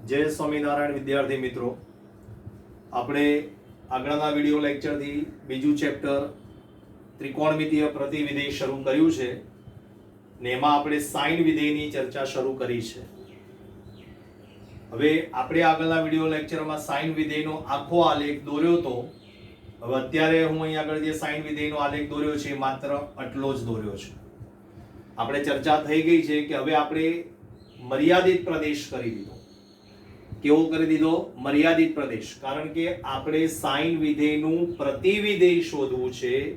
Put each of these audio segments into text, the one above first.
જય સ્વામિનારાયણ વિદ્યાર્થી મિત્રો, આપણે આગળના વિડીયો લેક્ચરથી બીજું ચેપ્ટર ત્રિકોણમિતીય પ્રતિવિધેય શરૂ કર્યું છે ને એમાં આપણે સાઇન વિધેયની ચર્ચા શરૂ કરી છે. હવે આપણે આગળના વિડીયો લેક્ચરમાં સાઇન વિધેયનો આખો આલેખ દોર્યો હતો. હવે અત્યારે હું અહીં આગળ જે સાઇન વિધેયનો આલેખ દોર્યો છે માત્ર આટલો જ દોર્યો છે. આપણે ચર્ચા થઈ ગઈ છે કે હવે આપણે મર્યાદિત પ્રદેશ કરી દીધો. કેવો કરી દીધો? મર્યાદિત પ્રદેશ. કારણ કે આપણે સાઇન વિધેયનું પ્રતિવિધેય શોધવું છે,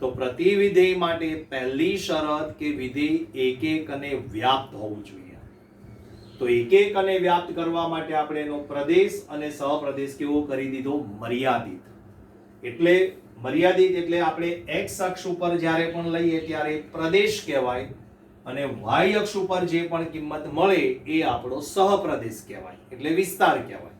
તો પ્રતિવિધેય માટે પહેલી શરત કે વિધેય એક એક અને વ્યાપ્ત હોવું જોઈએ. તો એક એક અને વ્યાપ્ત કરવા માટે આપણે એનો પ્રદેશ અને સહપ્રદેશ કેવો કરી દીધો? મર્યાદિત. એટલે મર્યાદિત એટલે આપણે x અક્ષ ઉપર જ્યારે પણ લઈએ ત્યારે પ્રદેશ કહેવાય અને y અક્ષ ઉપર જે પણ કિંમત મળે એ આપણો સહપ્રદેશ કહેવાય, એટલે વિસ્તાર કહેવાય.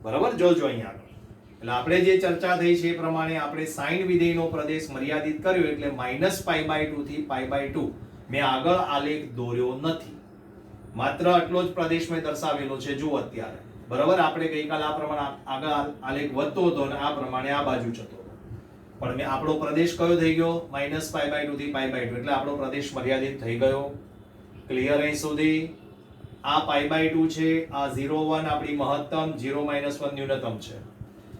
બરાબર? જોજો અહીંયા આગળ. એટલે આપણે જે ચર્ચા થઈ છે એ પ્રમાણે આપણે સાઇન વિધેયનો પ્રદેશ મર્યાદિત કર્યો એટલે -π/2 થી π/2. મેં આગળ આલેખ દોર્યો નથી, માત્ર આટલો જ પ્રદેશ મેં દર્શાવેલો છે. જુઓ અત્યારે. બરાબર? આપણે ગઈકાલ આ પ્રમાણે આગળ આલેખ વધતો હતો અને આ પ્રમાણે આ બાજુ જતો હતો. પણ મેં આપણો પ્રદેશ કયો થઈ ગયો? -π/2 થી π/2. એટલે આપણો પ્રદેશ મર્યાદિત થઈ ગયો. ક્લિયર અહીં સુધી? આ π/2 છે, આ 0 1 આપણી મહત્તમ, 0 -1 ન્યૂનતમ છે.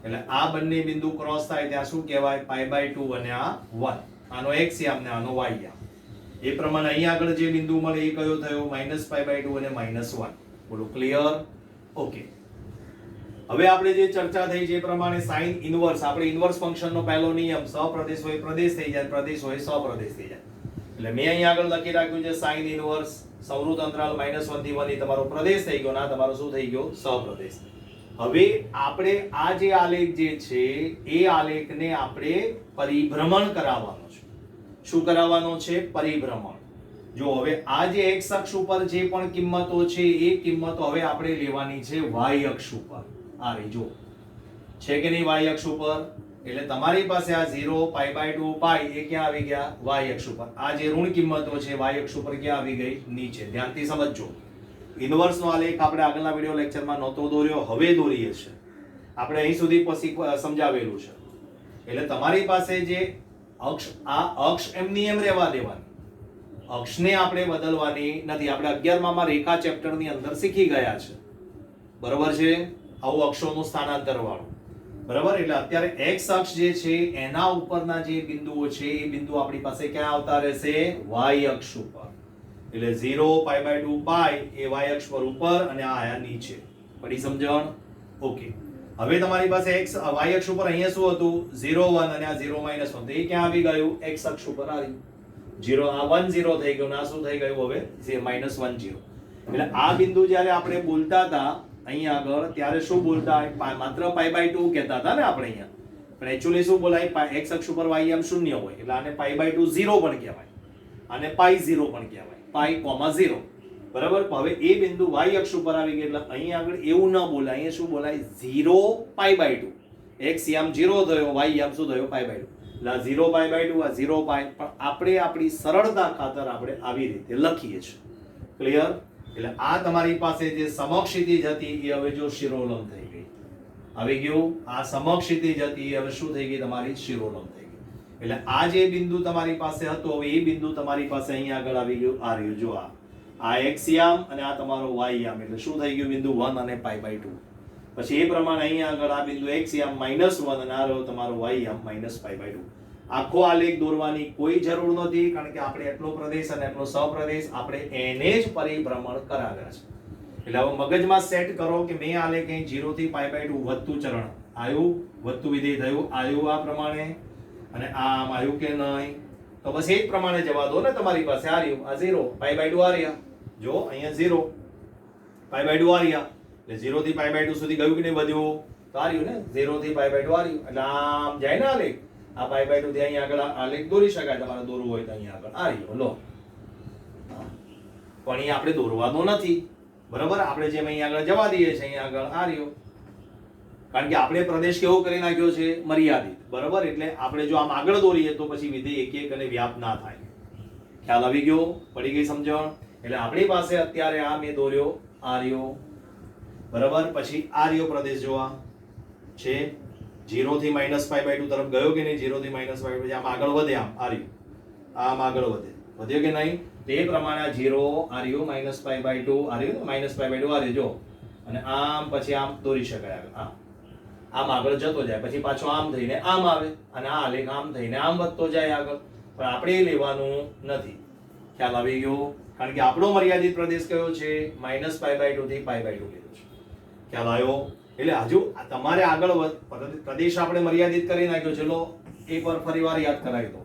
એટલે આ બંને બિંદુ ક્રોસ થાય ત્યાં શું કહેવાય? π/2 અને આ 1. આનો x યામ ને આનો y યામ. એ પ્રમાણે અહીં આગળ જે બિંદુ મળે એ કયો થયો? -π/2 અને -1. બોલો ક્લિયર? ઓકે. હવે આપણે જે ચર્ચા થઈ છે એ પ્રમાણે સાઇન ઇનવર્સ, આપણે ઇનવર્સ ફંક્શનનો પહેલો નિયમ સહપ્રદેશ હોય પ્રદેશ થઈ જાય, પ્રદેશ હોય સહપ્રદેશ થઈ જાય. એટલે મેં અહીં આગળ લખી રાખ્યું છે સાઇન ઇનવર્સ સંવૃત અંતરાલ -1 થી 1 એ તમારો પ્રદેશ થઈ ગયો, ના તમારો શું થઈ ગયો? સહપ્રદેશ. હવે આપણે આ જે આલેખ જે છે એ આલેખને આપણે પરિભ્રમણ કરાવવાનો છે. શું કરાવવાનો છે? પરિભ્રમણ. જો હવે આ જે x અક્ષ ઉપર જે પણ કિંમતો છે એ કિંમતો હવે આપણે લેવાની છે y અક્ષ ઉપર. આ રહી જો છે કે નહીં? y અક્ષ ઉપર. એટલે તમારી પાસે આ 0 π/2 π એ ક્યાં આવી ગયા? y અક્ષ ઉપર. આ જે ઋણ કિંમતો છે y અક્ષ ઉપર ક્યાં આવી ગઈ? નીચે. ધ્યાનથી સમજજો. ઇનવર્સ નો આલેખ આપણે આગળના વિડિયો લેક્ચરમાં નહોતો દોર્યો, હવે દોરીએ છે. આપણે અહીં સુધી પછી સમજાવેલું છે. એટલે તમારી પાસે જે અક્ષ, આ અક્ષ એમની એમ રહેવા દેવાની, અક્ષને આપણે બદલવાની નથી. આપણે 11મા રેખા ચેપ્ટરની અંદર શીખી ગયા છે. બરોબર છે? આવું અક્ષોનું સ્થાનાંતર વાળું. બરાબર? એટલે અત્યારે x અક્ષ જે છે એના ઉપરના જે બિંદુઓ છે એ બિંદુ આપણી પાસે ક્યાં આવતા રહેશે? y અક્ષ ઉપર. એટલે 0 π/2 π એ y અક્ષ પર ઉપર અને આ આયા નીચે. પડી સમજણ? ઓકે. હવે તમારી પાસે x y અક્ષ ઉપર અહીંયા શું હતું? 0 1 અને આ 0 -1. તો એ ક્યાં આવી ગયું? x અક્ષ ઉપર આવી. 0 આ 1 0 થઈ ગયું, આ શું થઈ ગયું? હવે -1 0. એટલે આ બિંદુ જ્યારે આપણે બોલતા હતા અહીંયા આગળ ત્યારે શું બોલતા? માત્ર π/2 કહેતા હતા ને આપણે અહીંયા. પણ એક્ચ્યુઅલી શું બોલાય? x અક્ષ ઉપર y યામ 0 હોય એટલે આને π/2 0 પણ કહેવાય, આને π0 પણ કહેવાય, π,0. બરાબર? હવે એ બિંદુ y અક્ષ ઉપર આવી ગઈ એટલે અહીંયા આગળ એવું ન બોલાય. અહીંયા શું બોલાય? 0 π/2. x યામ 0 થયો, y યામ શું થયો? π/2. એટલે આ 0 π/2 આ 0 π. પણ આપણે આપણી સરળતા ખાતર આપણે આવી રીતે લખીએ છીએ. ક્લિયર? એટલે આ તમારી પાસે જે સમક્ષિતિજ હતી એ હવે જો શિરોલંબ થઈ ગઈ. આવી ગયું? આ સમક્ષિતિજ હતી એ હવે શું થઈ ગઈ? તમારી શિરોલંબ થઈ ગઈ. એટલે આ જે બિંદુ તમારી પાસે હતો હવે એ બિંદુ તમારી પાસે અહીંયા આગળ આવી ગયું. આ રહ્યું જો, આ x યામ અને આ તમારો y યામ. એટલે શું થઈ ગયું? બિંદુ 1 અને π/2. પછી એ પ્રમાણે અહીંયા આગળ આ બિંદુ x યામ -1 અને આ રહ્યો તમારો y યામ -π/2. આખો આલેખ દોરવાની કોઈ જરૂર નથી, કારણ કે આપણે એટલો પ્રદેશ અને એટલો સહપ્રદેશ આપણે એને જ પરિભ્રમણ કરાવ્યા છે. એટલે હવે મગજમાં સેટ કરો કે મેં આલેખ અહીં 0 થી π/2 વધતું ચરણ આવ્યું, વધતું વિધેય થયું, આવ્યું આ પ્રમાણે, અને આમ આવ્યું કે નહીં? તો બસ એ જ પ્રમાણે જવા દો ને. તમારી પાસે આ રહ્યું, આ 0 π/2 આ રહ્યા. જો અહીંયા 0 π/2 આ રહ્યા. એટલે 0 થી π/2 સુધી ગયું કે નહીં? વધ્યું. તો આ રહ્યું ને 0 થી π/2 આ રહ્યું. એટલે આમ જાય ને આલેખ. આ π/2 થી અહીંયા આગળ આલેખ દોરી શકાય. તમારે દોરવું હોય તો અહીંયા આગળ આ રહ્યો લો. પણ અહીં આપણે દોરવાનો નથી. બરાબર? આપણે જેમ અહીંયા આગળ જવા દઈએ છીએ અહીંયા આગળ આ રહ્યો. કારણ કે આપણે પ્રદેશ કેવો કરી નાખ્યો છે? મર્યાદિત. બરાબર? એટલે આપણે જો આમ આગળ દોરીએ તો પછી વિધેય એક એક અને વ્યાપ ના થાય. ખ્યાલ આવી ગયો? પડી ગઈ સમજણ? એટલે આપણી પાસે અત્યારે આ મેં દોર્યો આ રહ્યો. બરાબર. પછી આ રહ્યો પ્રદેશ જોવા છે 0 થી -π/2 તરફ ગયો કે નહીં? 0 થી -π/2 આમ આગળ વધે, આમ આ રહ્યું, આમ આગળ વધ્યો કે નહીં? તે પ્રમાણે આ 0 આ રહ્યું, -π/2 આ રહ્યું, -π/2 આ રહ્યું જો, અને આમ પછી આમ દોરી શકાય આગળ, આમ આગળ જતો જાય, પછી પાછો આમ થઈને આમ આવે, અને આ આલેખ આમ થઈને આમ વધતો જાય આગળ. પણ આપણે એ લેવાનું નથી. ખ્યાલ આવી ગયો? કારણ કે આપણો મર્યાદિત પ્રદેશ કયો છે? -π/2 થી π/2 લીધો છે. ખ્યાલ આવ્યો? એટલે હજુ તમારે આગળ પ્રદેશ આપણે મર્યાદિત કરી નાખ્યો. ચલો એકવાર ફરીવાર યાદ કરાવી દો.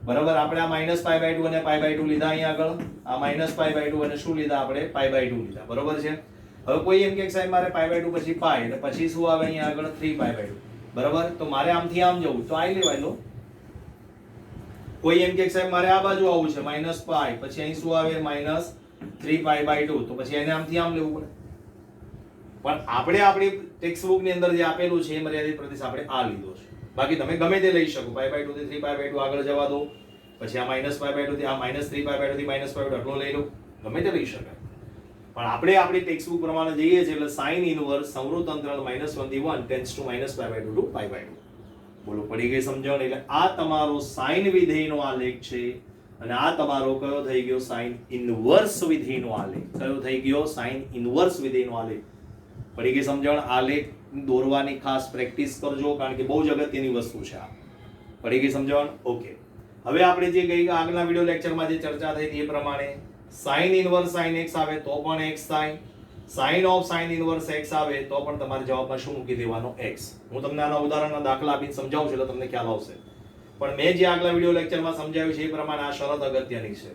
બરાબર, આપણે આ -π/2 અને π/2 લીધા અહીંયા આગળ, આ -π/2 અને શું લીધા આપણે? π/2 લીધા. બરોબર છે. હવે કોઈ એમ કે સાહેબ મારે π/2 પછી π, એટલે પછી શું આવે અહીંયા આગળ? 3π/2. બરાબર, તો મારે આમથી આમ જવું તો આ લેવાય લો. કોઈ એમ કે સાહેબ મારે આ બાજુ આવવું છે -π, પછી અહીં શું આવે? -3π/2, તો પછી એને આમથી આમ લેવું પડે. પણ આપણે આપણી ટેક્સ્ટ બુક ની અંદર જે આપેલું છે એ મર્યાદિત પ્રદેશ આપણે આ લીધો છે. બાકી તમે ગમે તે લઈ શકો. π/2 થી 3π/2 આગળ જવા દો, પછી આ -π/2 થી આ -3π/2 થી -π/2 આટલો લઈ લો, ગમે તે લઈ શકાય. પણ આપણે આપણી ટેક્સ્ટ બુક પ્રમાણે જઈએ છીએ એટલે sin ઇનવર્સ સંવૃત અંતરાલ -1 થી 1 ટેન્ડ્સ ટુ -π/2 ટુ π/2. બોલો, પડી ગઈ સમજણ? એટલે આ તમારો sin વિધેયનો આલેખ છે, અને આ તમારો કયો થઈ ગયો? sin ઇનવર્સ વિધેયનો આલેખ. કયો થઈ ગયો? sin ઇનવર્સ વિધેયનો આલેખ. પડી ગઈ સમજણ? આલેખ દોરવાની ખાસ પ્રેક્ટિસ કરજો, કારણ કે બહુ જ અગત્યની વસ્તુ છે આ. પડી ગઈ સમજણ? ઓકે. હવે આપણે જે ગઈ આગળના વિડિયો લેક્ચરમાં જે ચર્ચા થઈ હતી એ પ્રમાણે sin ઇનવર્સ sin x આવે તો પણ x થાય, sin of sin inverse x આવે તો પણ તમારે જવાબમાં શું મૂકી દેવાનો? x. હું તમને આના ઉદાહરણના દાખલા આપીને સમજાવું છું એટલે તમને ખ્યાલ આવશે. પણ મેં જે આગલા વિડિયો લેક્ચરમાં સમજાવ્યું છે એ પ્રમાણે આ શરત અગત્યની છે.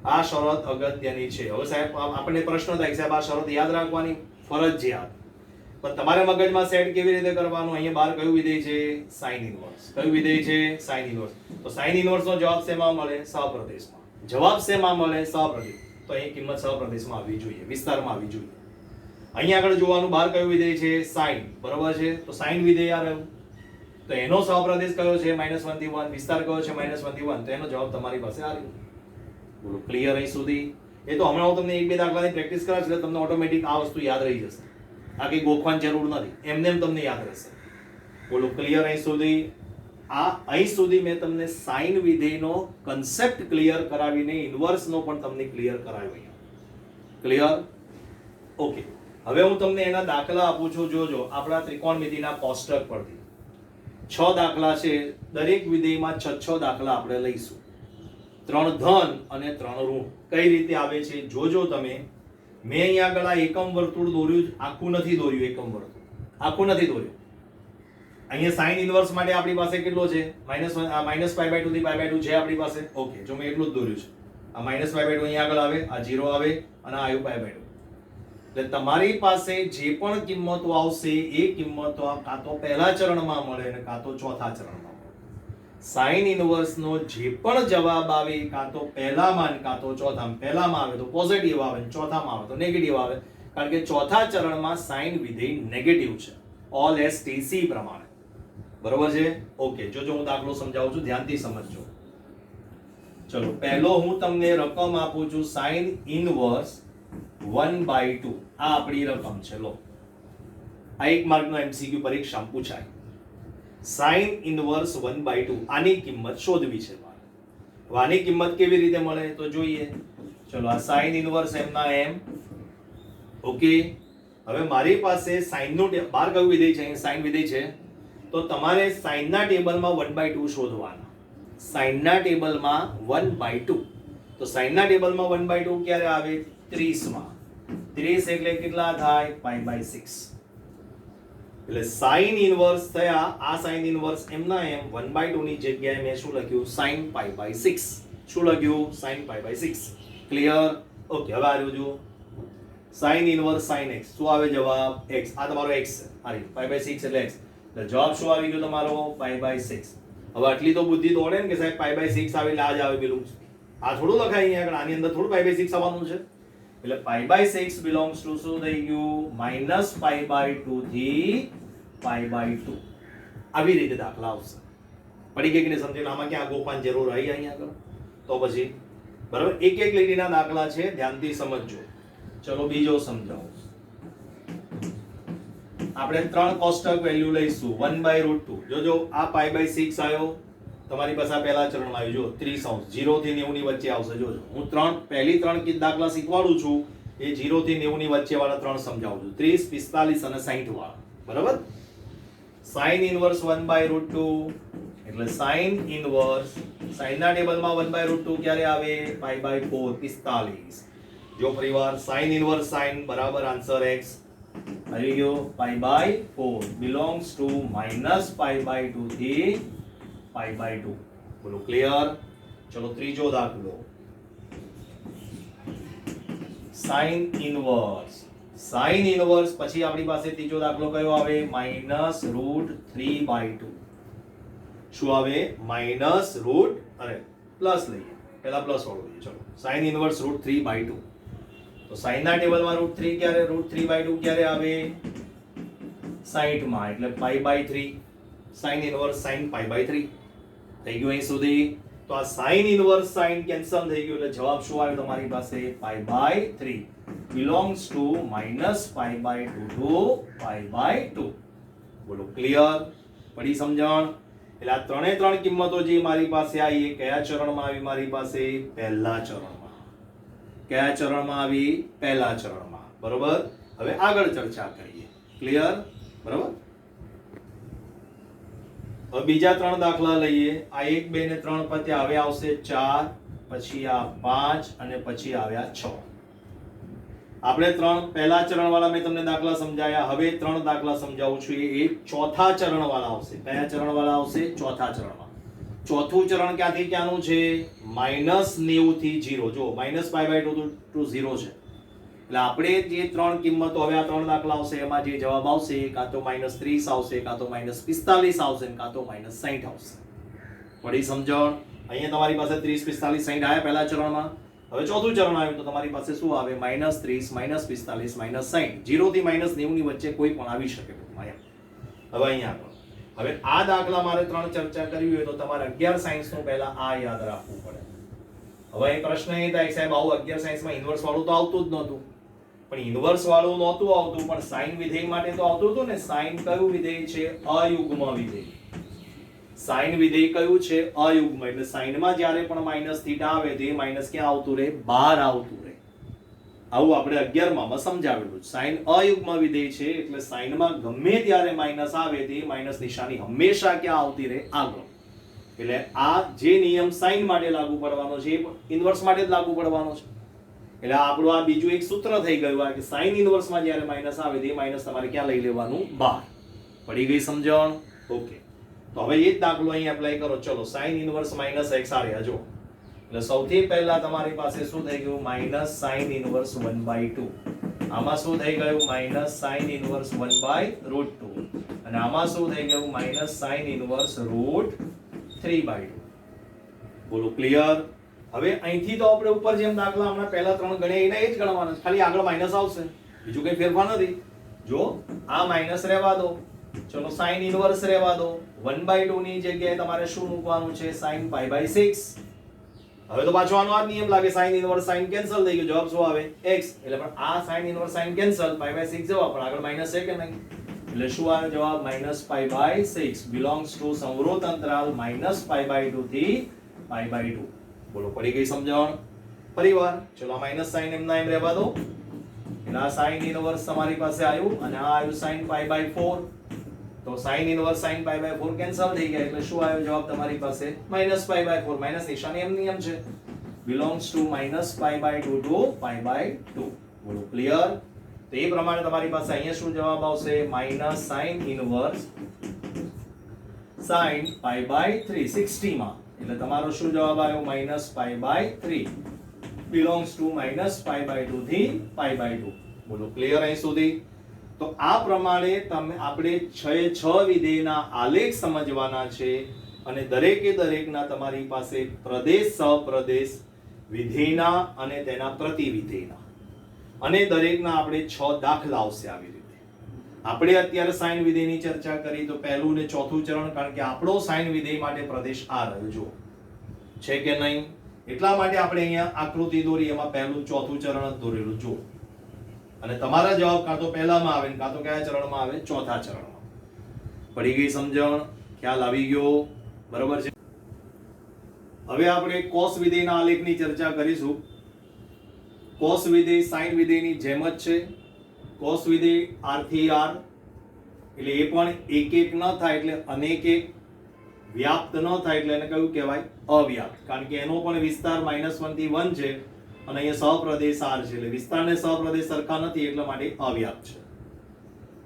આ શરત અગત્યની છે. હવે સાહેબ આપણને પ્રશ્ન થાય કે સાહેબ આ શરત યાદ રાખવાની ફરજિયાત, પણ તમારે મગજમાં સેટ કેવી રીતે કરવાનું? અહીંયા બહાર કયું વિધેય છે? sin inverse. કયું વિધેય છે? sin inverse. તો sin ઇનવર્સ નો જવાબ શેમાં મળે? સહપ્રદેશમાં. જવાબ શેમાં મળે? સહપ્રદેશ. તો અહીં કિંમત સહપ્રદેશમાં આવવી જોઈએ, વિસ્તારમાં આવવી જોઈએ. અહીંયા આગળ જોવાનું બહાર કયું વિધેય છે? sin. બરોબર છે. તો sin વિધેય આ રહ્યું, તો એનો સહપ્રદેશ કયો છે? -1 થી 1. વિસ્તાર કયો છે? -1 થી 1. તો એનો જવાબ તમારી પાસે આ રહ્યો. બોલો, ક્લિયર અહીં સુધી? એ તો હમણાં હું તમને એક બે દાખલાની પ્રેક્ટિસ કરાવીશ એટલે તમને ઓટોમેટિક આ વસ્તુ યાદ રહી જશે. આ કઈ ગોખવાની જરૂર નથી, એમને એમ તમને યાદ રહેશે. બોલો, ક્લિયર અહીં સુધી? અહીં સુધી મેં તમને સાઇન વિધેયનો કન્સેપ્ટ ક્લિયર કરાવીને ઇનવર્સનો પણ તમને ક્લિયર કરાવ્યો. ક્લિયર? ઓકે. હવે હું તમને એના દાખલા આપું છું. જોજો આપણા ત્રિકોણમિતિના કોષ્ટક પરથી 6 દાખલા છે. દરેક વિધેયમાં 6 દાખલા આપણે લઈશું. 3 ધન અને 3 ઋણ. કઈ રીતે આવે છે જોજો તમે. મેં અહીંયા આગળ આ એકમ વર્તુળ દોર્યું, આખું નથી દોર્યું. એકમ વર્તુળ આખું નથી દોર્યું. અહીંયા sin ઇનવર્સ માટે આપણી પાસે કેટલો છે? -π/2 થી π/2 છે આપણી પાસે. ઓકે, જો મેં એટલું જ દોર્યું છે. આ -π/2 અહીંયા આગળ આવે, આ 0 આવે, અને આ આવ્યું π/2. એટલે તમારી પાસે જે પણ કિંમતો આવશે એ કિંમતો કાં તો પહેલા ચરણમાં મળે અને કાં તો ચોથા ચરણમાં મળે. sin ઇનવર્સ નો જે પણ જવાબ આવે કાં તો પહેલામાં કાં તો ચોથામાં. પહેલામાં આવે તો પોઝિટિવ આવે, ચોથામાં આવે તો નેગેટિવ આવે, કારણ કે ચોથા ચરણમાં sin વિધેય નેગેટિવ છે. ઓલ એસ ટી સી પ્રમાણે. બરોબર છે? ઓકે, જોજો હું દાખલો સમજાવું છું, ધ્યાનથી સમજજો. ચલો, પહેલો હું તમને રકમ આપું છું sin ઇનવર્સ 1/2. આ આપણી રકમ છે. લો, આ 1 માર્કનો એમસીક્યુ પરીક્ષામાં પૂછાય. sin ઇનવર્સ 1/2 આની કિંમત શોધવી છે મારે. આની કિંમત કેવી રીતે મળે તો જોઈએ. ચલો, આ sin ઇનવર્સ m ના m. ઓકે, હવે મારી પાસે sin નું બાર કયું વિધેય છે? sin વિધેય છે. તો તમારે sin ના ટેબલમાં 1/2 શોધવાના. sin ના ટેબલમાં 1/2. તો sin ના ટેબલમાં 1/2 ક્યારે આવે? 30 માં. 30 એટલે કેટલા થાય? π/6. એટલે sin ઇનવર્સ થયા. આ sin ઇનવર્સ m ના m 1/2 ની જગ્યાએ મેં શું લખ્યું? sin π/6. શું લખ્યું? sin π/6. ક્લિયર? ઓકે, હવે આ રહ્યું જુઓ. sin inverse sin x. શું આવે જવાબ? x. આ તમારો x છે. આ રહ્યું π/6 એટલે x. એટલે જવાબ શું આવી ગયો તમારો? π/6. હવે આટલી તો બુદ્ધિ દોડે ને કે સાહેબ π/6 આવે એટલે આ જ આવે પેલું. આ થોડું લખાય અહીંયા આગળ, આની અંદર થોડું π/6 આવવાનું છે. એટલે π/6 belongs to શું થઈ ગયું? -π/2 થી π/2. આવી રીતે દાખલા આવશે. પડી ગઈ કે નહીં સમજે? આમાં ક્યાં ગોખવાની જરૂર આવી અહીંયા આગળ? તો પછી બરાબર એક એક લીટીના દાખલા છે, ધ્યાનથી સમજજો. ચલો બીજો સમજાવો. આપણે 3 કોષ્ટક વેલ્યુ લઈશું 1/√2. જોજો આ π/6 આવ્યો તમારી પાસે, આ પહેલા ચરણમાં આવ્યું. જો 30 0 થી 90 ની વચ્ચે આવશે. જોજો હું પહેલી 3 દાખલા શીખવાડું છું એ 0 થી 90 ની વચ્ચે વાળા 3 સમજાવું છું. 30, 45 અને 60 વાળા. બરાબર. sin ઇનવર્સ 1/√2 એટલે sin ઇનવર્સ, sin ના ટેબલમાં 1/√2 ક્યારે આવે? π/4 45. જો ફરીવાર sin ઇનવર્સ sin બરાબર આન્સર x આવી ગયો. π/4 belongs to -π/2 થી π/2. બોલો ક્લિયર? ચલો ત્રીજો દાખલો. sin ઇનવર્સ, sin ઇનવર્સ પછી આપણી પાસે ત્રીજો દાખલો કયો આવે? -√3/2. શું આવે? પ્લસ લઈએ, પહેલા પ્લસ વાળો લઈએ. ચલો sin ઇનવર્સ √3/2. તો sin ના ટેબલમાં √3 ક્યારે? √3/2 ક્યારે આવે? 60 માં, એટલે π/3. sin ઇનવર્સ sin π/3 થઈ ગયું અહીં સુધી. તો આ sin ઇનવર્સ sin કેન્સલ થઈ ગયું એટલે જવાબ શું આવ્યો તમારી પાસે? π/3 belongs to -π/2 to π/2. બોલો ક્લિયર? પડી સમજણ? એટલે આ ત્રણે ત્રણ કિંમતો જે મારી પાસે આવી એ કયા ચરણમાં આવી? મારી પાસે પહેલા ચરણમાં. કયા ચરણમાં આવી? પહેલા ચરણમાં. બરોબર. હવે આગળ ચર્ચા કરીએ. ક્લિયર? બરોબર. હવે બીજા 3 દાખલા લઈએ. આ 1 2 ને 3 પત્યા. હવે આવશે 4, પછી આ 5 અને પછી આવ્યા 6. આપણે 3 પહેલા ચરણ વાળા મેં તમને દાખલા સમજાયા. હવે 3 દાખલા સમજાવું છું એ ચોથા ચરણ વાળા આવશે. કયા ચરણ વાળા આવશે? ચોથા ચરણમાં. ચોથું ચરણ ક્યાંથી ક્યાંનું છે? -90 થી 0. જો -π/2 to 0 છે. એટલે આપણે જે 3 કિંમતો, હવે આ 3 દાખલા આવશે એમાં જે જવાબ આવશે કાં તો -30 આવશે, કાં તો -45 આવશે, કાં તો -60 આવશે. પડી સમજણ? અહીંયા તમારી પાસે 30 45 60 આયા પહેલા ચરણમાં. હવે ચોથું ચરણ આવ્યું તો તમારી પાસે શું આવે? -30 -45 -60. 0 થી -90 ની વચ્ચે કોઈ પણ આવી શકે. હવે અહીંયા હવે આ દાખલા મારે 3 ચર્ચા કરવી હોય તો તમારે 11 સાયન્સ નું પહેલા આ યાદ રાખવું પડે. હવે એ પ્રશ્ન એ થાય સાહેબ આવું 11 સાયન્સ માં ઇન્વર્સ વાળું તો આવતું જ નહોતું. પણ ઇન્વર્સ વાળું નહોતું આવતું પણ સાઇન વિધેય માટે તો આવતું હતું ને. સાઇન કયું વિધેય છે? અયુગ્મ વિધેય. સાઇન વિધેય કયું છે? અયુગ્મ. એટલે સાઇન માં જ્યારે પણ માઈનસ થીટા આવે તો એ માઈનસ ક્યાં આવતું રહે? બહાર આવતું રહે. આવું આપણે 11 માં સમજાવેલું. સાઇન અયુગ્મ વિધેય છે એટલે સાઇન માં ગમે ત્યારે માઈનસ આવે તો એ માઈનસ નિશાની હંમેશા ક્યાં આવતી રહે? આગળ. એટલે આ જે નિયમ સાઇન માટે લાગુ પડવાનો છે એ ઇન્વર્સ માટે જ લાગુ પડવાનો છે. એટલે આપણું આ બીજું એક સૂત્ર થઈ ગયું આ કે સાઇન ઇન્વર્સ માં જ્યારે માઈનસ આવે તો એ માઈનસ તમારે ક્યાં લઈ લેવાનું? બહાર. પડી ગઈ સમજણ? ઓકે. તો હવે એ જ દાખલો અહીં એપ્લાય કરો. ચલો sin ઇનવર્સ -x આ રહ્યા. જો એટલે સૌથી પહેલા તમારી પાસે શું થઈ ગયું? -sin inverse 1/2. આમાં શું થઈ ગયું? -sin inverse 1/√2. અને આમાં શું થઈ ગયું? -sin inverse √3/2. બોલો ક્લિયર? હવે અહીંથી તો આપણે ઉપર જેમ દાખલા હમણાં પહેલા 3 ગણ્યા એના એ જ ગણવાના, ખાલી આગળ માઈનસ આવશે, બીજું કઈ ફેરફાર નથી. જો આ માઈનસ રહેવા દો, ચલો sin ઇનવર્સ રહેવા દો, 1/2 ની જગ્યાએ તમારે શું મૂકવાનું છે? sin π/6. હવે તો પાછો આનો આ જ નિયમ લાગે, sin ઇનવર્સ sin કેન્સલ થઈ ગયો, જવાબ શું આવે? x. એટલે પણ આ sin ઇનવર્સ sin કેન્સલ, π/6 જવાબ, પણ આગળ માઈનસ છે કે નહીં? એટલે શું આવે જવાબ? -π/6 belongs to સંવૃત અંતરાલ -π/2 થી π/2. બોલો પડી ગઈ સમજણ? ફરીવાર ચલો માઈનસ સાઇન એમના એમ રહેવા દો. એટલે આ sin ઇનવર્સ તમારી પાસે આવ્યું અને આ આવ્યું sin π/4. તો sin ઇનવર્સ sin π/4 કેન્સલ થઈ ગયા એટલે શું આવ્યો જવાબ તમારી પાસે? -π/4. માઈનસ નિશાની એમ નિયમ છે, belongs to -π/2 to π/2. બોલો ક્લિયર? તો એ પ્રમાણે તમારી પાસે અહીંયા શું જવાબ આવશે? -sin ઇનવર્સ sin π/3 60 માં. એટલે તમારો શું જવાબ આવ્યો? -π/3 belongs to -π/2 થી π/2. બોલો ક્લિયર અહીં સુધી? તો આ પ્રમાણે આપણે 6 વિધેયના આલેખ સમજવાના છે અને દરેકે દરેકના તમારી પાસે પ્રદેશ સહપ્રદેશ વિધેયના અને તેના પ્રતિવિધેયના અને દરેકના આપણે 6 દાખલા આવશે. આવી રીતે આપણે અત્યારે સાઇન વિધેયની ચર્ચા કરી તો પહેલું ને ચોથું ચરણ, કારણ કે આપણો સાઇન વિધેય માટે પ્રદેશ આ રહ્યો, જો છે કે નહીં? એટલા માટે આપણે અહીંયા આકૃતિ દોરી, એમાં પહેલું ચોથું ચરણ જ દોરેલું. જો અને તમારા જવાબ કાં તો પહેલામાં આવે ને કાં તો કયા ચરણમાં આવે? ચોથા ચરણમાં. પડી ગઈ સમજણ? ખ્યાલ આવી ગયો? બરોબર છે. હવે આપણે કોસ વિધેયના આલેખની ચર્ચા કરીશું. કોસ વિધેય સાઇન વિધેયની જેમ જ છે. કોસ વિધેય r થી r એટલે એ પણ એક એક ન થાય એટલે અનેક એક, વ્યાપ્ત ન થાય એટલે એને કયું કહેવાય? અવ્યાપ્ત. કારણ કે એનો પણ વિસ્તાર -1 થી 1 છે અને અહીંયા સહપ્રદેશ r છે એટલે વિસ્તાર ને સહપ્રદેશ સરખા નથી એટલા માટે અવ્યાપ્ત છે.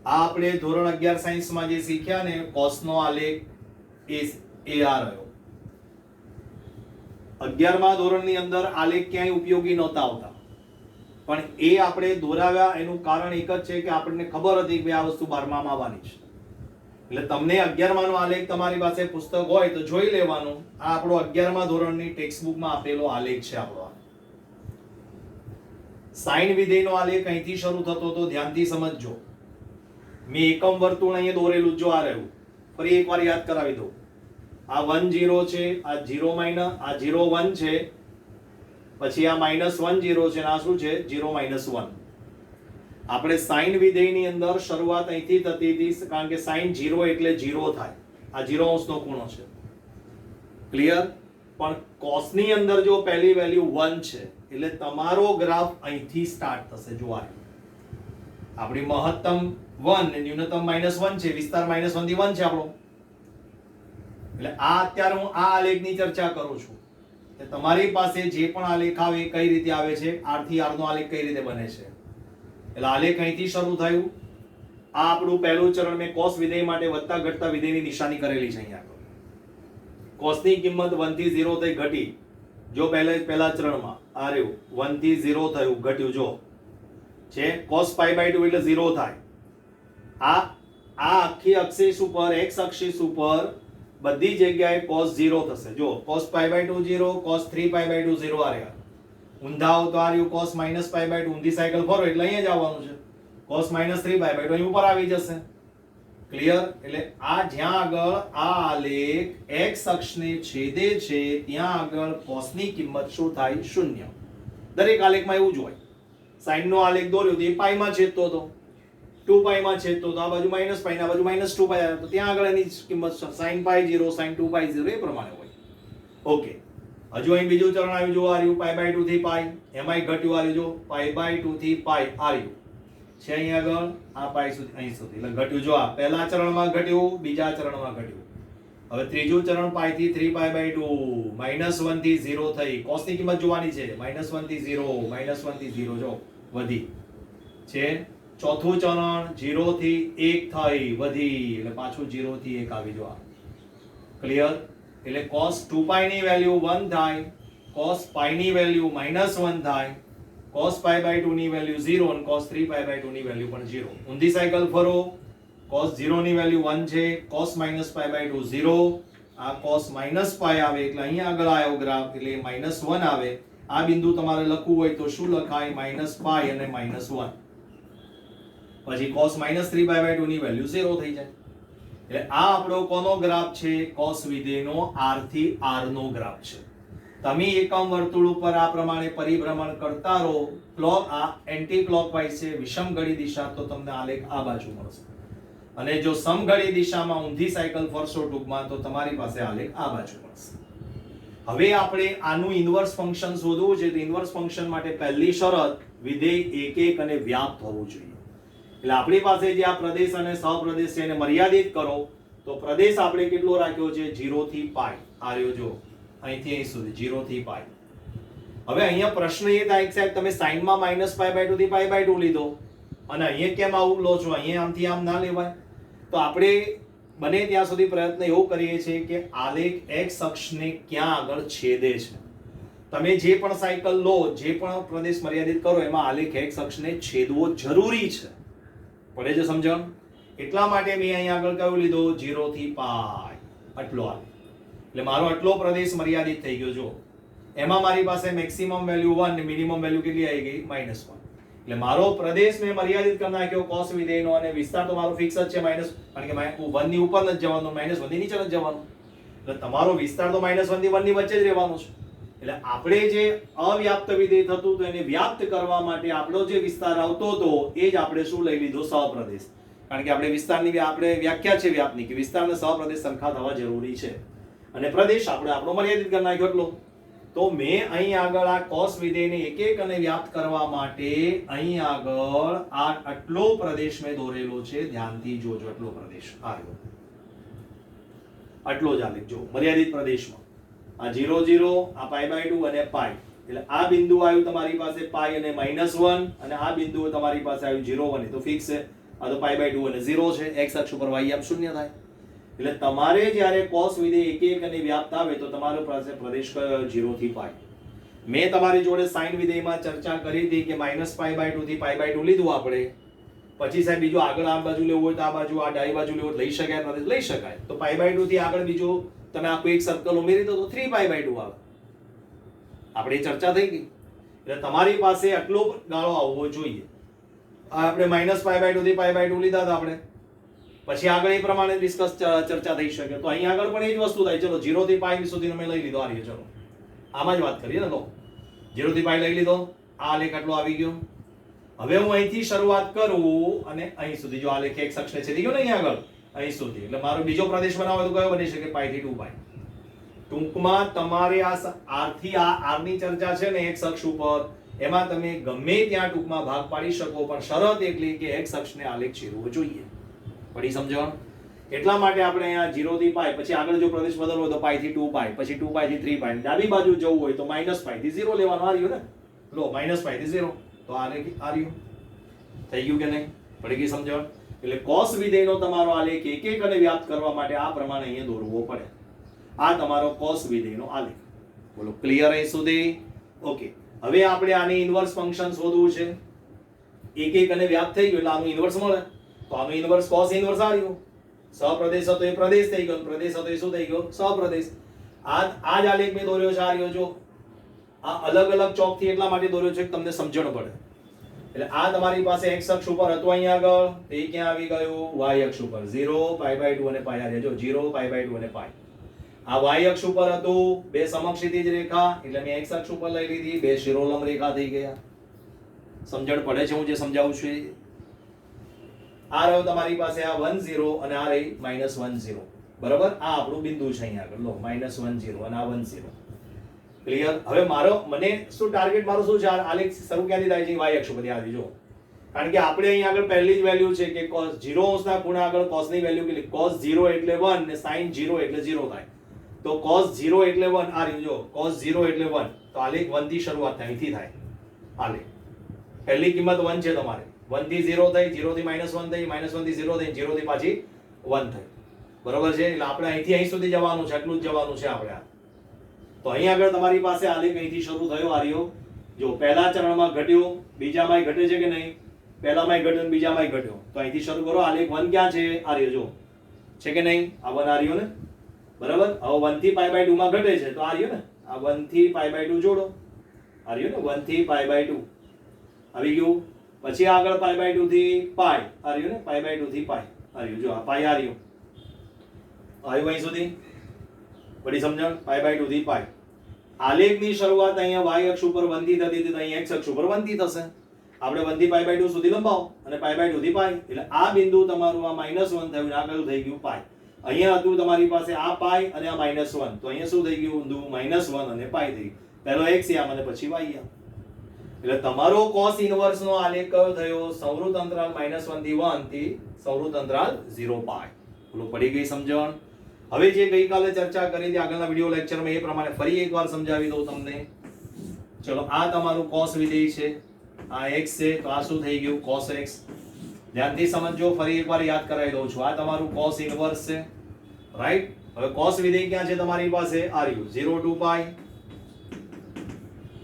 આ આપણે ધોરણ 11 સાયન્સમાં જે શીખ્યા ને કોસનો આલેખ એ આ રહ્યો. 11મા ધોરણની અંદર આલેખ ક્યાંય ઉપયોગી નહોતા આવતા, પણ એ આપણે દોરાવ્યા એનું કારણ એક જ છે કે આપણને ખબર હતી કે આ વસ્તુ 12મામાં આવવાની છે. એટલે તમને 11માનો આલેખ તમારી પાસે પુસ્તક હોય તો જોઈ લેવાનું. આ આપણો 11મા ધોરણની ટેક્સ્ટ બુકમાં આપેલો આલેખ છે આપણો. સાઇન વિધેયનો આલેખ અહીંથી શરૂ થતો તો ધ્યાનથી સમજજો. મેં એકમ વર્તુળ અહીંયા દોરેલું જો આ રહ્યું. ફરી એકવાર યાદ કરાવી દઉં. આ 1 0 છે, આ 0 માઇનસ, આ 0 1 છે, પછી આ -1 0 છે, આ શું છે? 0 -1. આપણે સાઇન વિધેયની અંદર શરૂઆત અહીંથી થતી હતી કારણ કે સાઇન 0 એટલે 0 થાય. આ 0 અંશનો ખૂણો છે. ક્લિયર? પણ કોસની અંદર જો પહેલી વેલ્યુ 1 છે એટલે તમારો ગ્રાફ અહીંથી સ્ટાર્ટ થશે. જો આ આપણી મહત્તમ 1 ને ન્યૂનતમ -1 છે, વિસ્તાર -1 થી 1 છે આપણો. એટલે આ અત્યારે હું આ આલેખની ચર્ચા કરું છું કે તમારી પાસે જે પણ આલેખ આવે કઈ રીતે આવે છે, r થી r નો આલેખ કઈ રીતે બને છે. એટલે આલેખ અહીંથી શરૂ થયું. આ આપણું પહેલું ચરણ મેં કોસ વિધેય માટે વધતા ઘટતા વિધેયની નિશાની કરેલી છે અહીંયા. કોસની કિંમત 1 થી 0 થઈ ઘટી. જો પહેલા ચરણમાં આ રહ્યું 1 થી 0 થયું, ઘટ્યું. જો છે cos π/2 એટલે 0 થાય. આ આખી અક્ષિસ ઉપર, x અક્ષિસ ઉપર બધી જગ્યાએ cos 0 થશે. જો cos π/2 0, cos 3π/2 0 આ રહ્યા. ઊંધા આવો તો આ રહ્યું cos -π/2, ઊંધી સાયકલ ફરો એટલે અહીંયા જ આવવાનું છે. cos -3π/2 અહીં ઉપર આવી જશે. ક્લિયર? એટલે આ જ્યાં આગળ આ આલેખ x અક્ષને છેદે છે ત્યાં આગળ cos ની કિંમત શું થાય? 0. દરેક આલેખમાં એવું જ હોય. સાઇન નો આલેખ દોર્યો તો એ પાઈ માં છેદતો હતો, 2π માં છેદતો હતો, આ બાજુ -π ને આ બાજુ -2π આવ્યો તો ત્યાં આગળ એની કિંમત sin π0, sin 2π0 એ પ્રમાણે હોય. ઓકે, હજુ અહીં બીજું ચરણ આવ્યું. જો આ રહ્યું π/2 થી π, એમાંય ઘટ્યું. આ રહ્યું જો π/2 થી π આ રહ્યું છે અહીં આગળ આ π સુધી, અહીં સુધી. એટલે ઘટ્યું. જો આ પહેલા ચરણમાં ઘટ્યું, બીજા ચરણમાં ઘટ્યું. હવે ત્રીજું ચરણ π થી 3π/2, -1 થી 0 થઈ. cos ની કિંમત જોવાની છે. -1 થી 0, -1 થી 0 જો વધી છે. ચોથું ચરણ 0 થી 1 થઈ, વધી એટલે પાછું 0 થી 1 આવી. જો આ ક્લિયર? એટલે cos 2π ની વેલ્યુ 1 થાય, cos π ની વેલ્યુ -1 થાય, cos π/2 ની વેલ્યુ 0 અને cos 3π/2 ની વેલ્યુ પણ 0. ઊંધી સાયકલ ફરો. cos 0 ની વેલ્યુ 1 છે, cos -π/2 0, આ cos -π આવે એટલે અહીંયા આગળ આવ્યો ગ્રાફ એટલે -1 આવે. આ બિંદુ તમારે લખવું હોય તો શું લખાય? -π અને -1. પછી cos -3π/2 ની વેલ્યુ 0 થઈ જાય. એટલે આ આપણો કોનો ગ્રાફ છે? cos વિધેયનો r થી r નો ગ્રાફ છે. તમે એકમ વર્તુળ ઉપર આ પ્રમાણે પરિભ્રમણ કરતા રહો. આ એન્ટી ક્લોકવાઇઝ છે, વિષમઘડી દિશા, તો તમને આલેખ આ બાજુ મળશે. અને જો સમઘડી દિશામાં ઊંધી સાયકલ ફરશો ટૂંકમાં તો તમારી પાસે આલેખ આ બાજુ મળશે. હવે આપણે આનું ઇન્વર્સ ફંક્શન શોધવું છે. તો ઇન્વર્સ ફંક્શન માટે પહેલી શરત વિધેય એક એક અને વ્યાપ્ત હોવું જોઈએ. એટલે આપણી પાસે જે આ પ્રદેશ અને સહપ્રદેશ છે એને મર્યાદિત કરો તો પ્રદેશ આપણે કેટલો રાખ્યો છે? 0 થી π. આ રહ્યો જો અહીંથી અહીં સુધી 0 થી π. હવે અહીંયા પ્રશ્ન એ થાય કે સાહેબ તમે સાઈનમાં -π/2 થી π/2 લીધો અને અહીંયા કેમ આવું લો છો? અહીંયા આમથી આમ ના લેવાય. તો આપણે બને ત્યાં સુધી પ્રયત્ન એવો કરીએ છીએ કે આલેખ x અક્ષને ક્યાં આગળ છેદે છે. તમે જે પણ સાયકલ લો, જે પણ પ્રદેશ મર્યાદિત કરો એમાં આલેખ x અક્ષને છેદવો જરૂરી છે. પડે છે સમજણ? એટલા માટે મેં અહીં આગળ કયું લીધો? 0 થી π. આટલો આલેખ. એટલે મારો આટલો પ્રદેશ મર્યાદિત થઈ ગયો. જો એમાં મારી પાસે મેક્સિમમ વેલ્યુ 1 ને મિનિમમ વેલ્યુ કેટલી આવી ગઈ? -1. એટલે મારો પ્રદેશ મેં મર્યાદિત કરી નાખ્યો cos વિધેયનો અને વિસ્તાર તો મારો ફિક્સ જ છે માઈનસ, કારણ કે 1 ની ઉપર નથી જવાનું, -1 ની નીચે નથી જવાનું. એટલે તમારો વિસ્તાર તો -1 થી 1 ની વચ્ચે જ રહેવાનો છે. એટલે આપણે જે અવ્યાપ્ત વિધેય થતું તો એને વ્યાપ્ત કરવા માટે આપણો જે વિસ્તાર આવતો હતો એ જ આપણે શું લઈ લીધો, સહપ્રદેશ. કારણ કે આપણે વિસ્તારની આપણે વ્યાખ્યા છે વ્યાપની કે વિસ્તાર અને સહપ્રદેશ સરખા થવા જરૂરી છે, અને પ્રદેશ આપણે આપણો મર્યાદિત કરી નાખ્યો એટલો. તો મેં અહીં આગળ આ cos વિધેયને એક એક અને વ્યાપ્ત કરવા માટે અહીં આગળ આ આટલો પ્રદેશ મેં દોરેલો છે. ધ્યાનથી જોજો, આટલો પ્રદેશ આવ્યો, આટલો જ આલેખ જો મર્યાદિત પ્રદેશમાં આ 0 0 આ π/2 અને π. એટલે આ બિંદુ આવ્યું તમારી પાસે π અને -1, અને આ બિંદુ તમારી પાસે આવ્યું 0 1. તો ફિક્સ છે, આ તો π/2 અને 0 છે. x અક્ષ ઉપર y આમ શૂન્ય થાય. એટલે તમારે જ્યારે cos વિધેય એક એક અને વ્યાપ્ત આવે તો તમારો પાસે પ્રદેશ કયો, 0 થી π. મેં તમારી જોડે sin વિધેયમાં ચર્ચા કરી હતી કે -π/2 થી π/2 લીધું આપણે. પછી સાહેબ બીજું આગળ આ બાજુ લેવું હોય તો આ બાજુ, આ ડાબી બાજુ લેવું હોય લઈ શકાય, પ્રદેશ લઈ શકાય. તો π/2 થી આગળ બીજું તમે આખું એક સર્કલ ઉમેરી દો તો 3π/2 આવે. આપણી ચર્ચા થઈ ગઈ. એટલે તમારી પાસે આટલો ગાળો આવવો જોઈએ. આપણે -π/2 થી π/2 લીધા હતા આપણે, પછી આગળ એ પ્રમાણે ડિસ્કસ ચર્ચા થઈ શકે. તો અહીં આગળ પણ એ જ વસ્તુ થાય. ચલો 0 થી π સુધી મેં લઈ લીધો. આ રહ્યો, ચલો આમાં જ વાત કરીએ ને. લો 0 થી π લઈ લીધો, આ આલેખ આટલો આવી ગયો. હવે હું અહીંથી શરૂઆત કરું અને અહીં સુધી, જો આલેખ x અક્ષને છેદી ગયો ને અહીં આગળ અહીં સુધી, એટલે મારો બીજો પ્રદેશ બનાવો તો કયો બની શકે, π થી 2π. ટૂંકમાં તમારે આ r થી આ r ની ચર્ચા છે ને x અક્ષ ઉપર, એમાં તમે ગમે ત્યાં ટૂંકમાં ભાગ પાડી શકો, પણ શરત એટલી કે x અક્ષને આલેખ છેદવો જોઈએ. પડી સમજણ? એટલા માટે આપણે અહીંયા 0 થી π, પછી આગળ જો પ્રદેશ બદલવો હોય તો π થી 2π, પછી 2π થી 3π, ડાબી બાજુ જવું હોય તો -π થી 0 લેવાનું. આ રહ્યું ને, લો -π થી 0, તો આલેખ આ રહ્યું. થઈ ગયું કે નહીં? પડી ગઈ સમજણ? એટલે cos વિધેયનો તમારો આલેખ એક એક અને વ્યાપ્ત કરવા માટે આ પ્રમાણે અહીંયા દોરવો પડે. આ તમારો cos વિધેયનો આલેખ. બોલો ક્લિયર અહીં સુધી? ઓકે. હવે આપણે આની ઇન્વર્સ ફંક્શન શોધવું છે. એક એક અને વ્યાપ્ત થઈ ગયું એટલે આનું ઇન્વર્સ મળે. તો આનું ઇન્વર્સ cos ઇન્વર્સ આ રહ્યું. સહપ્રદેશ હતો એ પ્રદેશ થઈ ગયો, પ્રદેશ હતો એ શું થઈ ગયો, સહપ્રદેશ. આ જ આલેખ મેં દોર્યો છે. આ રહ્યો જો, આ અલગ અલગ ચોક થી એટલા માટે દોર્યો છે કે તમને સમજણ પડે. એટલે આ તમારી પાસે x અક્ષ ઉપર હતું અહીં આગળ, એ ક્યાં આવી ગયું, y અક્ષ ઉપર. 0 π/2 અને π. આ જો 0 π/2 અને π. આ y અક્ષ ઉપર હતું, બે સમક્ષિતિજ રેખા, એટલે મેં x અક્ષ ઉપર લઈ લીધી, બે શિરોલંબ રેખા થઈ ગયા. સમજણ પડે છે હું જે સમજાવું છું એ? આ રહ્યો તમારી પાસે આ 1 0 અને આ રહી -1 0. બરાબર? આ આપણું બિંદુ છે અહીં આગળ. લો -1 0 અને આ 1 0. ક્લિયર? હવે મને શું ટાર્ગેટ મારું શું છે? આલેખ શરૂ ક્યાંથી થાય છે? y અક્ષ પરથી આવી જો. કારણ કે આપણે અહીં આગળ પહેલી જ વેલ્યુ છે કે cos 0 અંશના ખૂણા આગળ cos ની વેલ્યુ કેટલી? cos 0 એટલે 1 ને sin 0 એટલે 0 થાય. તો cos 0 એટલે 1 આ રહ્યું જો, cos 0 એટલે 1. તો આલેખ 1 થી શરૂઆત થાય, અહીંથી થાય આલેખ. પહેલી કિંમત 1 છે તમારે. 1 થી 0 થઈ, 0 થી -1 થઈ, -1 થી 0 થઈ, 0 થી પાછી 1 થઈ. બરોબર છે? એટલે આપણે અહીંથી અહીં સુધી જવાનું છે, આટલું જ જવાનું છે આપણે. તો અહીં આગળ તમારી પાસે આલેખ અહીંથી શરૂ થયો. આ રહ્યો જો, પહેલા ચરણમાં ઘટ્યો, બીજામાં ઘટે છે કે નહીં? પહેલામાં ઘટ્યો અને બીજામાં ઘટ્યો. તો અહીંથી શરૂ કરો. આલેખ 1 ક્યાં છે? આ રહ્યો જો, છે કે નહીં? આ 1 આ રહ્યો ને, બરાબર? હવે 1 થી π/2 માં ઘટે છે તો આ રહ્યો ને, આ 1 થી π/2 જોડો. આ રહ્યો ને 1 થી π/2 આવી ગયું. પછી આગળ π/2 થી π આ રહ્યું ને, π/2 થી π આ રહ્યું જો, આ π આ રહ્યું આવ્યું અહીં સુધી. પડી સમજણ? π/2 થી π. આલેખની શરૂઆત અહીંયા y અક્ષ ઉપર 1 થી થતી હતી, તો અહીં x અક્ષ ઉપર 1 થી થશે. આપણે 1 થી π/2 સુધી લંબાવો અને π/2 થી π. એટલે આ બિંદુ તમારું આ -1 થયું, આ કયું થઈ ગયું, π. અહીંયા હતું તમારી પાસે આ π અને આ -1, તો અહીંયા શું થઈ ગયું, ઊંધું -1 અને π થઈ ગયું. પહેલો x આમ અને પછી y આમ. એટલે તમારો cos ઇનવર્સ નો આલેખ કયો થયો? સંવૃત અંતરાલ -1 થી 1 થી સંવૃત અંતરાલ 0 π. બોલો પડી ગઈ સમજણ? હવે જે ગઈકાલે ચર્ચા કરી હતી આગળના વિડિયો લેક્ચરમાં એ પ્રમાણે ફરી એકવાર સમજાવી દઉં તમને. ચલો આ તમારું cos વિધેય છે, આ x છે, તો આ શું થઈ ગયું, cos x. ધ્યાનથી સમજો, ફરી એકવાર યાદ કરાવી દઉં છું. આ તમારું cos ઇનવર્સ છે, રાઈટ? હવે cos વિધેય ક્યાં છે તમારી પાસે? આ રહ્યું 0 to π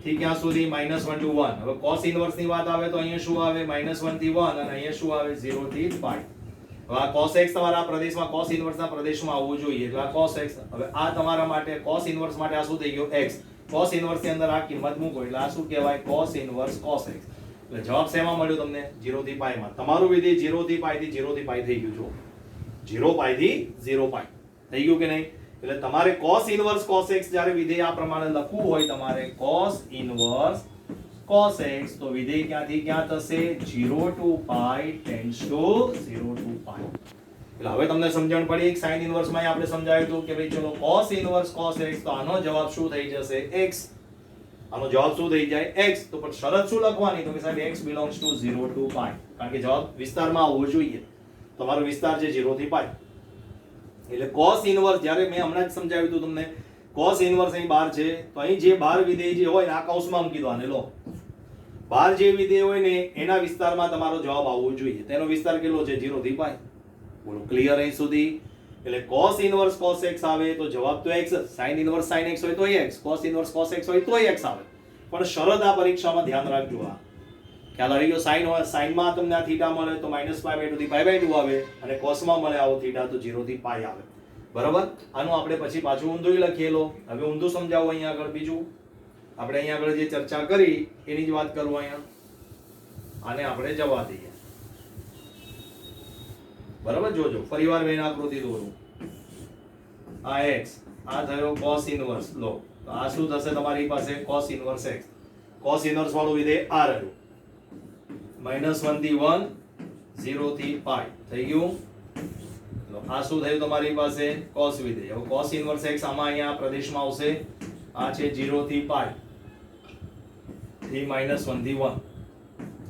થી ક્યાં સુધી, -1 to 1. હવે cos ઇનવર્સ ની વાત આવે તો અહીંયા શું આવે, -1 થી 1 અને અહીંયા શું આવે, 0 થી π. હવે આ cos x તમારા પ્રદેશમાં cos ઇનવર્સના પ્રદેશમાં આવવું જોઈએ, એટલે આ cos x. હવે આ તમારા માટે cos ઇનવર્સ માટે આ શું થઈ ગયું, x. cos ઇનવર્સ ની અંદર આ કિંમત મૂકો એટલે આ શું કહેવાય, cos ઇનવર્સ cos x. એટલે જવાબ શેમાં મળ્યો તમને? 0 થી π માં. તમારું વિધેય 0 થી π થી 0 થી π થઈ ગયું. જો 0 π થી 0 π થઈ ગયું કે નહીં? એટલે તમારે cos ઇનવર્સ cos x જ્યારે વિધેય આ પ્રમાણે લખવું હોય તમારે cos ઇનવર્સ cos x તો વિધેય ક્યાંથી ક્યાં થશે 0 to pi tends to 0 to pi. એટલે હવે તમને સમજણ પડી કે sin ઇનવર્સ માં આપણે સમજાવ્યું હતું કે ભાઈ ચલો cos ઇનવર્સ cos x તો આનો જવાબ શું થઈ જશે x. આનો જવાબ શું થઈ જાય x. તો પણ શરત શું લખવાની તો કે સાહેબ x belongs to 0 to pi કારણ કે જવાબ વિસ્તારમાં આવવો જોઈએ. તમારો વિસ્તાર છે 0 થી pi. એટલે cos ઇનવર્સ જ્યારે મેં હમણાં જ સમજાવ્યું હતું તમને cos ઇનવર્સ અહીં બહાર છે તો અહીં જે બહાર વિધેય જે હોય ને આ કૌંસમાં મૂકી દો આને લો. બહાર જે વિધેય હોય ને એના વિસ્તારમાં તમારો જવાબ આવવો જોઈએ. તેનો વિસ્તાર કેટલો છે 0 થી pi. બોલો ક્લિયર અહીં સુધી. એટલે cos ઇનવર્સ cos x આવે તો જવાબ તો x જ. sin ઇનવર્સ sin x હોય તોય x, cos inverse cos x હોય તોય x આવે. પણ શરત આ પરીક્ષામાં ધ્યાન રાખજો. આ ખ્યાલ આવી ગયો. sin હોય sin માં તમને આ થીટા મળે તો -π/2 થી π/2 આવે અને cos માં મળે આવો થીટા તો 0 થી pi આવે. બરાબર. આનું આપણે પછી પાછું ઊંધું લખીએલો. હવે ઊંધું સમજાવો અહીંયા આગળ. બીજું આપણે અહીંયા આગળ જે ચર્ચા કરી એની જ વાત કરું અહીંયા. આને આપણે જવા દઈએ. બરાબર. જોજો ફરીવાર મેં આકૃતિ દોરું. આ x આ થયો cos ઇનવર્સ લો તો આ શું થશે તમારી પાસે cos inverse x. cos inverse વાળું વિધેય આ રહ્યું -1 થી 1 0 થી pi થઈ ગયું. આ શું થયું તમારી પાસે cos વિધેય. હવે cos ઇનવર્સ x આમાં અહીંયા પ્રદેશમાં આવશે. આ છે 0 થી pi થી -1 થી 1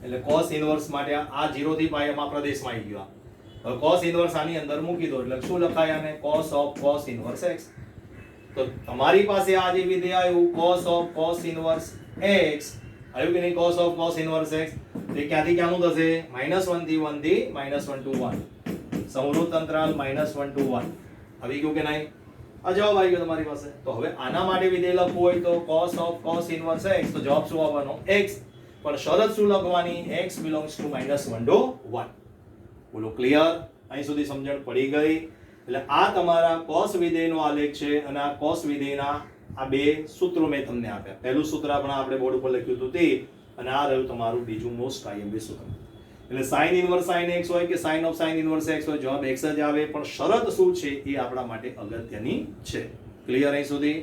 એટલે cos ઇનવર્સ માટે આ 0 થી pi આમાં પ્રદેશમાં આવી ગયો. હવે cos ઇનવર્સ આની અંદર મૂકી દો એટલે શું લખાય આને cos of cos inverse x. તો તમારી પાસે આ જે વિધેય આવ્યું cos of cos inverse x આવ્યું કે નહીં cos of cos inverse x તે ક્યાંથી ક્યાંનું થશે -1 થી 1 થી -1 to 1 સમવૃત્ત અંતરાલ -1 to 1 આવી ગયું કે નહીં. આ જવાબ આવી ગયો તમારી પાસે. તો હવે આના માટે વિધેય લખવું હોય તો cos of cos inverse x તો જવાબ શું આવવાનો x. પણ શરત શું લખવાની x belongs to -1 to 1. બોલો ક્લિયર. અહીં સુધી સમજણ પડી ગઈ. એટલે આ તમારા cos વિધેયનો આલેખ છે અને આ cos વિધેયના આ બે સૂત્રો મેં તમને આપ્યા. પહેલું સૂત્ર આપણે બોર્ડ ઉપર લખ્યું હતું તે અને આ રહ્યું તમારું બીજું મોસ્ટ આઈએમપી સૂત્ર. એટલે sin ઇનવર્સ sin x હોય કે sin of sin inverse x હોય જવાબ x જ આવે. પણ શરત શું છે એ આપણા માટે અગત્યની છે. ક્લિયર અહીં સુધી.